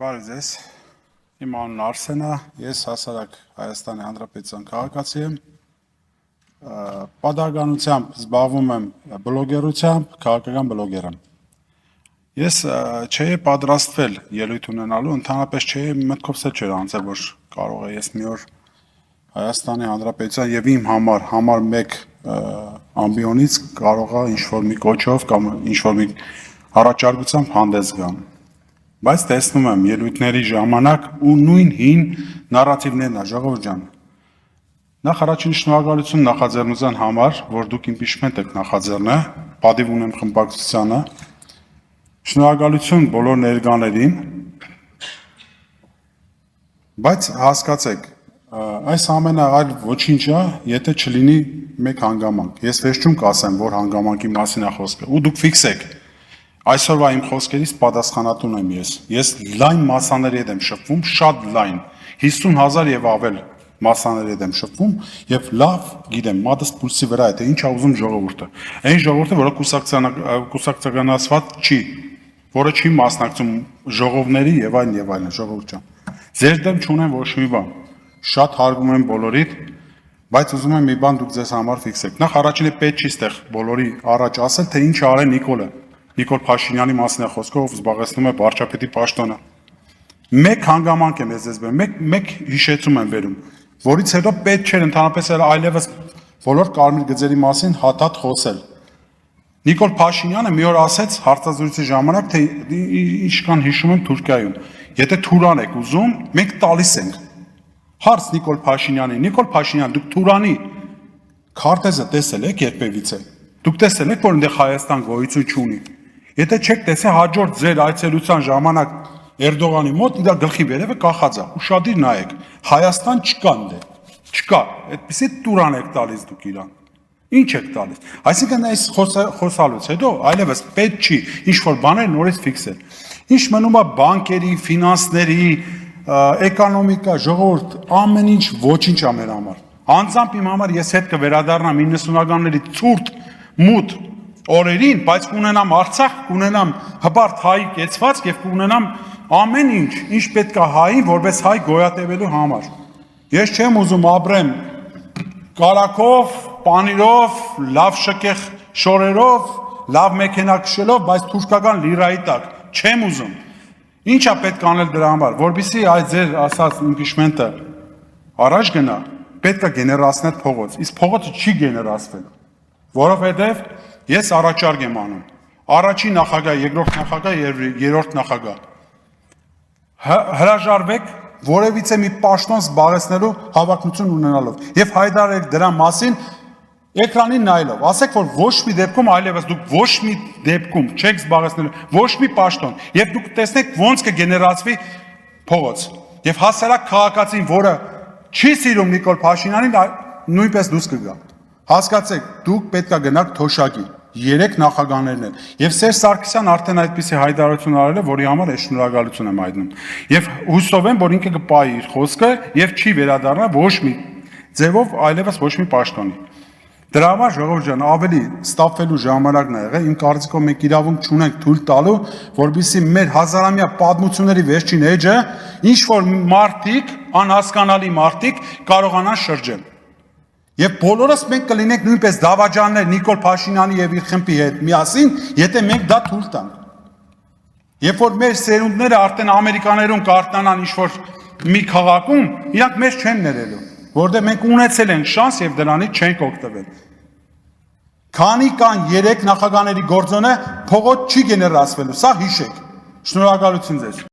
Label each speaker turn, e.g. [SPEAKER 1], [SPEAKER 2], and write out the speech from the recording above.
[SPEAKER 1] Բարև ձեզ, իմ անունն Արսեն է, ես հասարակ Հայաստանի Հանրապետության քաղաքացի եմ, պատահականությամբ զբաղվում եմ բլոգերությամբ, քաղաքական բլոգեր եմ։ Ես չէի պատրաստվել ելույթ ունենալու, ընդհանրապես չէի մտքովս չէր անցել, որ կարող է ես մի օր Հայաստանի Հանրապետության եւ իմ համար մեկ ամբիոնից կարող է ինչ-որ մի կոչով կամ ինչ-որ մի առաջարկությամբ հանդես գամ։ Բայց տեսնում եմ ելույթների ժամանակ ու նույն հին նարատիվներն է, ժողովուրդ ջան։ Նախ առաջին շնորհակալություն նախաձեռնության համար, որ դուք impeachment եք նախաձեռնել, պատիվ ունեմ խմբակցությանը։ Շնորհակալություն բոլոր ներկաներին։ Բայց հասկացեք, այս ամենը այլ ոչինչ է, եթե չլինի մեկ հանգամանք։ Ես վերջում կասեմ, որ հանգամանքի մասին է խոսքը, ու դուք ֆիքսեք։ Այսօրվա իմ խոսքերից պատասխանատուն եմ ես։ Ես լայն մասաների հետ եմ շփվում, շատ լայն, 50,000 եւ ավել մասաների հետ եմ շփվում եւ լավ գիտեմ, մատս պուլսի վրա է, թե ինչ է ուզում ժողովուրդը։ Այն ժողովուրդը, որը կուսակցականացված չի, որը չի մասնակցում ժողովների եւ այլն, ժողովուրդ ջան։ Ձեր դեմ չունեմ ոչ մի բան։ Շատ հարգում եմ բոլորիդ, բայց ուզում եմ մի բան դուք ձեզ համար ֆիքսեք։ Նախ առաջինը պետք չի ստեղ բոլորի առաջ ասել, թե ինչ արել Նիկոլը։ Նիկոլ Փաշինյանի մասին է խոսքը, ով զբաղեցնում է վարչապետի պաշտոնը։ Մեկ հանգամանք եմ ես ձեզ բերում, մեկ հիշեցում եմ բերում, որից հետո պետք չէր ընդհանրապես այլևս բոլոր կարմիր գծերի մասին հատատ խոսել։ Նիկոլ Փաշինյանը մի օր ասեց հարցազրույցի ժամանակ, թե ինչքան հիշում եմ Թուրքիայում, եթե Թուրան եք ուզում, մենք տալիս ենք։ Հարց Նիկոլ Փաշինյան, դուք Թուրանի քարտեզը տեսել եք երբևիցե։ Դուք տեսել եք, որ այնտեղ Հայաստան գոյություն չունի։ Եթե չեք տեսել, հաջորդ ձեր այցելության ժամանակ Էրդողանի մոտ իր գլխի վերևը կախած է, ուշադիր նայեք, Հայաստան չկա այնտեղ, չկա, այդպեսի Թուրան եք տալիս դուք իրան։ Ինչ եք տալիս։ Այսինքն այս խոսալուց հետո այլևս պետք չի ինչ-որ բաներ նորից ֆիքսել։ Ինչ մնում է բանկերի, ֆինանսների, էկոնոմիկա, ժողովուրդ, ամեն ինչ ոչինչ է մեր համար։ Անձամբ իմ համար ես հետ կվերադառնամ 90-ականների ցուրտ մութ օրերին, բայց կունենամ Արցախ, կունենամ հպարտ հայի կեցված եւ կունենամ ամեն ինչ, ինչ պետք է հային, որպես հայ գոյատևելու համար։ Ես չեմ ուզում ապրեմ կարակով, պանիրով, լավ շքեղ շորերով, լավ մեքենա քշելով, բայց թուրքական լիրայի տակ չեմ ուզում։ Ինչ է պետք անել դրա համար, որովհետեւ այս ձեր ասած impeachment-ը առաջ գնա, պետք է գեներացնել փողոց։ Իսկ փողոցը չի գեներացվել, որովհետեւ ես առաջարկ եմ անում։ Առաջին նախագահ, երկրորդ նախագահ եւ երրորդ նախագահ։ Հրաժարվեք որևիցե մի պաշտոն զբաղեցնելու հավակնություն ունենալով եւ հայտարարեք դրա մասին էկրանին նայելով, ասեք, որ ոչ մի դեպքում այլևս դուք ոչ մի դեպքում չեք զբաղեցնելու ոչ մի պաշտոն եւ դուք տեսնեք ոնց կգեներացվի փողոց։ Եվ հասարակ քաղաքացին, որը չի սիրում Նիկոլ Փաշինյանին, նույնպես դուրս կգա։ Հասկացեք, դուք պետք է գնաք թոշակի, 3 նախագահներն են։ Եվ Սերժ Սարգսյան արդեն այդպիսի հայտարարություն արել է, որի համար ես շնորհակալություն եմ հայտնում։ Եվ հուսով եմ, որ ինքը կպայի իր խոսքը եւ չի վերադառնա ոչ մի ձևով այլևս ոչ մի պաշտոնի։ Դրա համար ժողովուրդ ջան, ավելի ստապվելու ժամանակն է եղել, իմ կարծիքով մենք իրավունք չունենք թույլ տալու, որովհետեւ մեր հազարամյա պատմությունների վերջին էջը ինչ որ մարդիկ, անհասկանալի մարդիկ կարողանան շրջել։ Եվ բոլորս մենք կլինենք նույնպես դավաճաններ Նիկոլ Փաշինյանի եւ իր խմբի հետ միասին, եթե մենք դա թույլ տանք։ Երբ որ մեր սերունդները արդեն Ամերիկաներում կարտնանան ինչ որ մի քաղաքում, իրանք մեզ չեն ներելու, որտեղ մենք ունեցել ենք շանս եւ դրանից չենք օգտվել։ Քանի կան 3 նախագահների գործոնը, փողոց չի գեներացվելու, սա հիշեք։ Շնորհակալություն ձեզ։